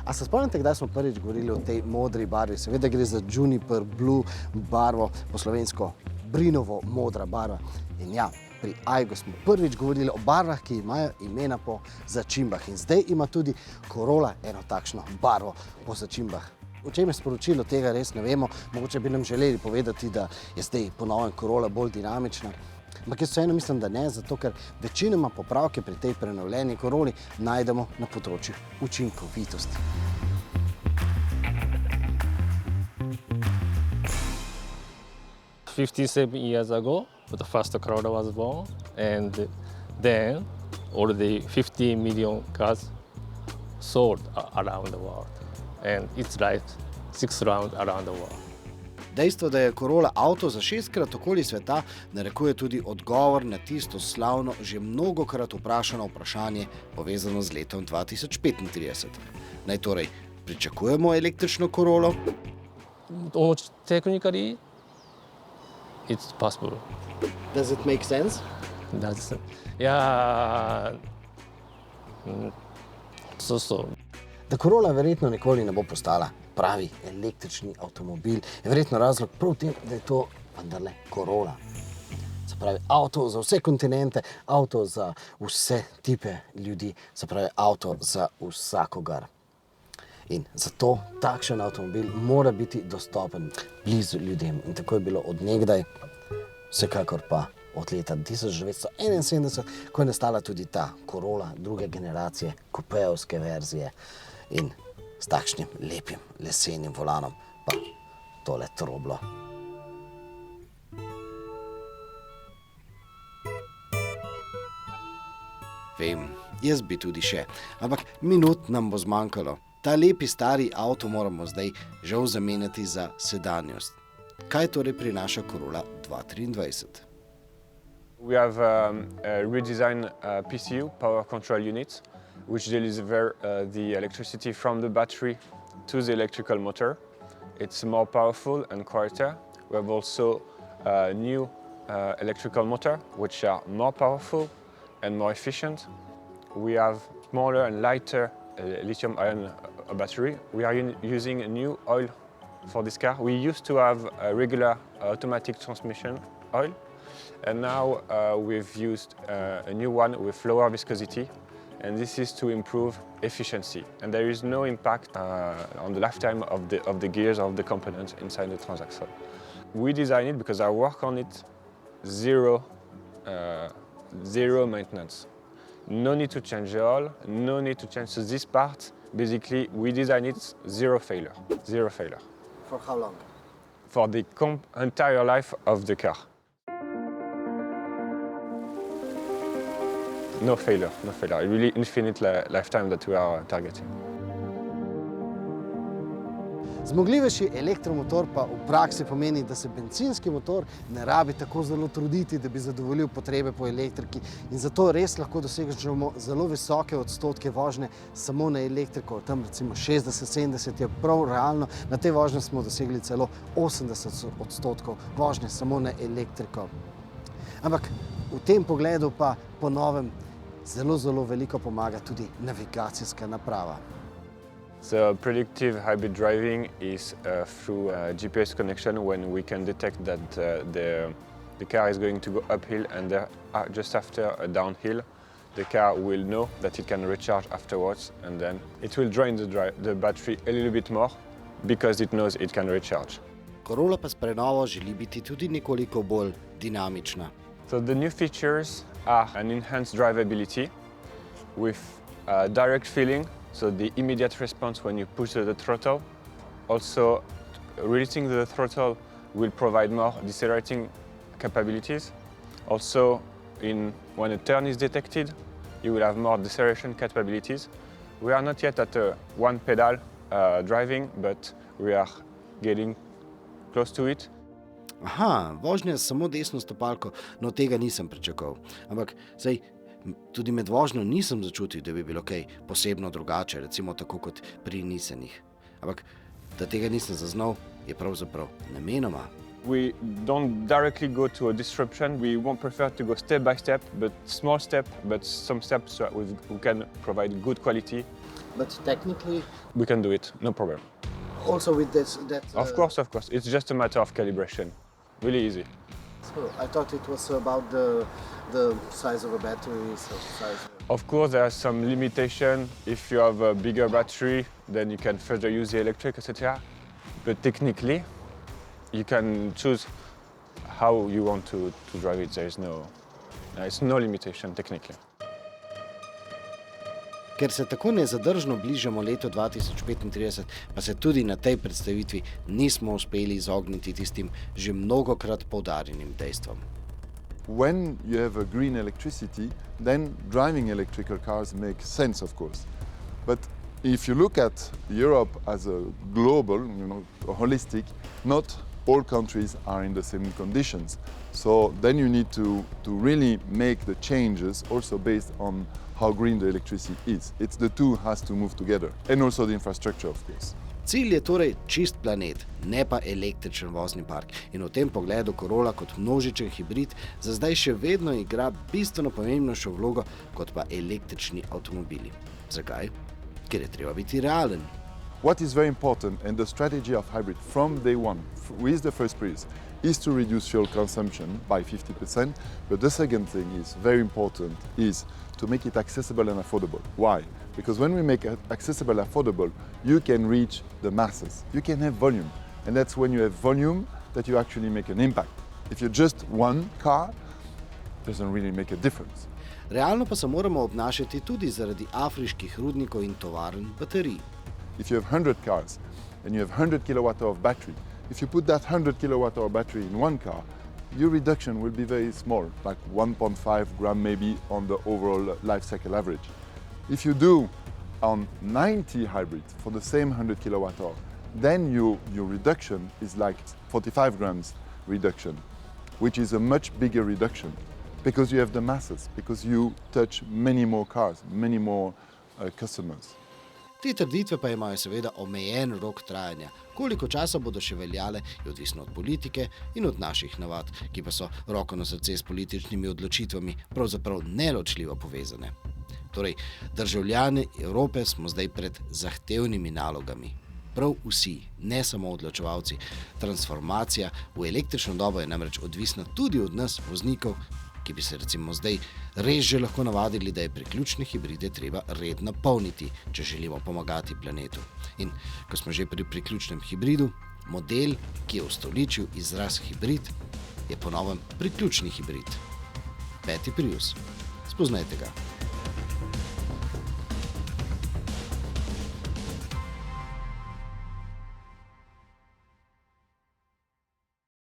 A se spomnite, kdaj smo prvič govorili o tej modri barvi? Seveda gre za juniper blue barvo, po slovensko brinovo modra barva. In ja, pri Augerju smo prvič govorili o barvah, ki imajo imena po začimbah. In zdaj ima tudi Corolla eno takšno barvo po začimbah. V čem je sporočilo, tega res ne vemo. Mogoče bi nam želeli povedati, da je zdaj po novem Corolla bolj dinamična. Ampak jaz vseeno mislim, da ne, zato ker večinoma popravke pri tej prenovljeni Corolli najdemo na področju učinkovitosti. Years ago, the first Corolla was born, and then already 50 million cars sold around the world, and it's like 6 rounds around the world. Dejstvo, da je Corolla avto za 6-krat okoli sveta, narekuje tudi odgovor na tisto slavno, že mnogokrat vprašano vprašanje, povezano z letom 2035. Naj torej pričakujemo električno Corollo? Technically, it's possible. Does it make sense? That's, yeah, so. Da Corolla verjetno nikoli ne bo postala pravi električni avtomobil, je verjetno razlog prav v tem, da je to vendarle Corolla. Se pravi, avto za vse kontinente, avto za vse tipe ljudi, se pravi, avto za vsakogar. In zato takšen avtomobil mora biti dostopen blizu ljudem. In tako je bilo od nekdaj, vsekakor pa od leta 1971, ko je nastala tudi ta Corolla druge generacije, kupejevske verzije in s takšnim lepim lesenim volanom pa tole troblo. Vem, jaz bi tudi še, ampak minut nam bo zmanjkalo. Ta lepi stari avto moramo zdaj žal zamenjati za sedanjost. Kaj torej prinaša Corolla 2023? We have a redesigned PCU, power control unit, which delivers the electricity from the battery to the electrical motor. It's more powerful and quieter. We have also a new electrical motor, which are more powerful and more efficient. We have smaller and lighter lithium-ion battery. We are using a new oil for this car. We used to have a regular automatic transmission oil, and now we've used a new one with lower viscosity, and this is to improve efficiency. And there is no impact on the lifetime of the gears of the components inside the transaxle. We designed it because I work on it zero maintenance. No need to change the oil, no need to change this part. Basically, we designed it zero failure. Zero failure. For how long? For the entire life of the car. No failure, no failure. Really infinite lifetime that we are targeting. Zmogljivejši elektromotor pa v praksi pomeni, da se bencinski motor ne rabi tako zelo truditi, da bi zadovoljil potrebe po elektriki. In zato res lahko dosežemo zelo visoke odstotke vožnje samo na elektriko. Tam recimo 60-70 je prav realno. Na tej vožnji smo dosegli celo 80% vožnje samo na elektriko. Ampak v tem pogledu pa po novem zelo veliko pomaga tudi navigacijska naprava. So predictive hybrid driving is through a GPS connection when we can detect that the car is going to go uphill and just after a downhill, the car will know that it can recharge afterwards, and then it will drain the battery a little bit more because it knows it can recharge. Corolla pa s prenovo želi biti tudi nekoliko bolj dinamična. So the new features are an enhanced drivability with direct feeling. So the immediate response when you push the throttle. Also, releasing the throttle will provide more decelerating capabilities. Also, when a turn is detected, you will have more deceleration capabilities. We are not yet at a one pedal driving, but we are getting close to it. Aha, vožnja s samo desno stopalko, no tega nisem pričakoval. Ampak, saj, tudi med vožnjo nisem začutil, da bi bilo kaj posebno drugače, recimo tako kot pri Nissanih. Ampak, da tega nisem zaznal, je pravzaprav namenoma. We don't directly go to a disruption. We won't prefer to go step by step, but small step, but some steps we can provide good quality. But technically, We can do it, no problem. also with this, that... Of course. It's just a matter of calibration. Really easy. So I thought it was about the size of a battery, so size... Of course, there are some limitation. If you have a bigger battery, then you can further use the electric, etc. But technically, you can choose how you want to drive it. There is no limitation technically. Ker se tako nezadržno bližamo letu 2035, pa se tudi na tej predstavitvi nismo uspeli izogniti tistim že mnogokrat poudarjenim dejstvom. When you have a green electricity, then driving electrical cars makes sense, of course. But if you look at Europe as a global, holistic, not all countries are in the same conditions. So then you need to really make the changes also based on how green the electricity is. It's the two has to move together, and also the infrastructure, of course. Cilj je torej čist planet, ne pa električen vozni park. In v tem pogledu Corolla kot množičen hibrid za zdaj še vedno igra bistveno pomembnejšo vlogo kot pa električni avtomobili. Zakaj? Ker je treba biti realen. What is very important, and the strategy of hybrid from day one, with the first price, is to reduce fuel consumption by 50%. But the second thing is very important, is to make it accessible and affordable. Why? Because when we make it accessible and affordable, you can reach the masses. You can have volume. And that's when you have volume that you actually make an impact. If you're just one car, it doesn't really make a difference. Realno pa se moramo obnašati tudi zaradi afriških rudnikov in tovarn baterij. If you have 100 cars and you have 100 kilowatt-hour of battery, if you put that 100 kilowatt-hour battery in one car, your reduction will be very small, like 1.5 gram maybe on the overall life cycle average. If you do on 90 hybrid for the same 100 kilowatt-hour, then your reduction is like 45 grams reduction, which is a much bigger reduction because you have the masses, because you touch many more cars, many more customers. Te trditve pa imajo seveda omejen rok trajanja. Koliko časa bodo še veljale, je odvisno od politike in od naših navad, ki pa so roko na srce s političnimi odločitvami pravzaprav neločljivo povezane. Torej, državljani Evrope smo zdaj pred zahtevnimi nalogami. Prav vsi, ne samo odločevalci. Transformacija v električno dobo je namreč odvisna tudi od nas, voznikov, ki bi se recimo zdaj res že lahko navadili, da je priključne hibride treba redno polniti, če želimo pomagati planetu. In ko smo že pri priključnem hibridu, model, ki je ustoličil izraz hibrid, je po novem priključni hibrid. 5. Prius. Spoznajte ga.